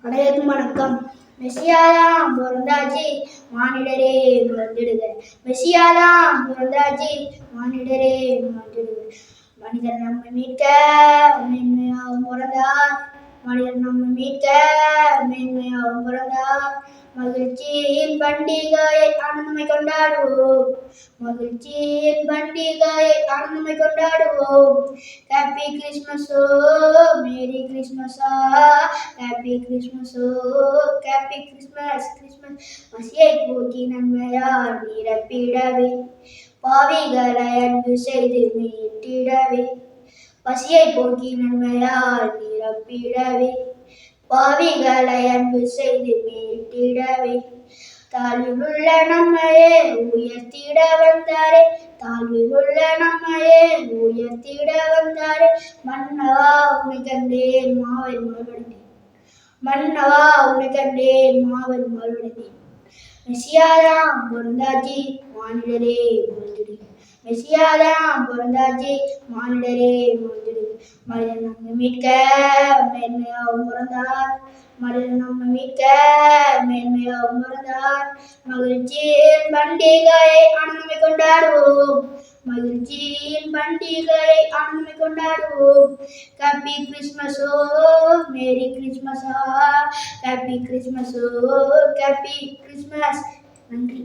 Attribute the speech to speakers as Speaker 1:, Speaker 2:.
Speaker 1: அனைவருக்கும் வணக்கம். மெசியாதான் பிறந்தாச்சு, மானிடரே மறந்திடுக. மெசியாதான் பிறந்தாச்சு, மானிடரே மறந்திடுக. மனிதர் நம்மை மீட்க மேன்மையாகவும் பிறந்தார். மனிதர் நம்மை மீட்க மேன்மையாகவும் பிறந்தார். மகிழ்ச்சியின் பண்டிகையை ஆனந்தமை கொண்டாடுவோம். மகிழ்ச்சியின் பண்டிகையை ஆனந்தமை கொண்டாடுவோம். ஹாப்பி கிறிஸ்மஸ் ஓ, மேரி கிறிஸ்மஸ் ஆ, ஹாப்பி கிறிஸ்மஸ் ஓ, ஹாப்பி கிறிஸ்மஸ். கிறிஸ்மஸ் பசியை போக்கி நன்மையால் நிரப்பிடவே, பாவிகளை அன்பு செய்து மீட்டிடவே. பசியை போக்கி நன்மையால் நிரப்பிடவே, பாவிகளை அன்பு செய்து மீட்டிடவே. தாழ்விலுள்ள நம்மையே உயர்த்திட வந்தாரே, தாழ்விலுள்ள நம்மையே உயர்த்திட வந்தாரே. மன்னவா உன்னை கண்டேன் மாபெரும் மகிழ்வடைந்தேன், மன்னவா உன்னை கண்டேன் மாபெரும் மகிழ்வடைந்தேன். மெசியாதான் பிறந்தாச்சு, மானிடரே மறந்திடுக. மெசியாதான் பிறந்தாச்சு, மானிடரே மறந்திடுக. மனிதன் நம்மை மீட்க மேன்மையாகவும் பிறந்தார். மனிதன் நம்மை மீட்க மேன்மையாகவும் பிறந்தார். மகிழ்ச்சியின் பண்டிகையை ஆனந்தமை கொண்டாடுவோம். மகிழ்ச்சியின் பண்டிகையை ஆனந்தமை கொண்டாடுவோம். ஹாப்பி கிறிஸ்மஸ் ஓ, மேரி கிறிஸ்மஸ் ஆ, ஹாப்பி கிறிஸ்மஸ் ஓ, ஹாப்பி கிறிஸ்மஸ். நன்றி.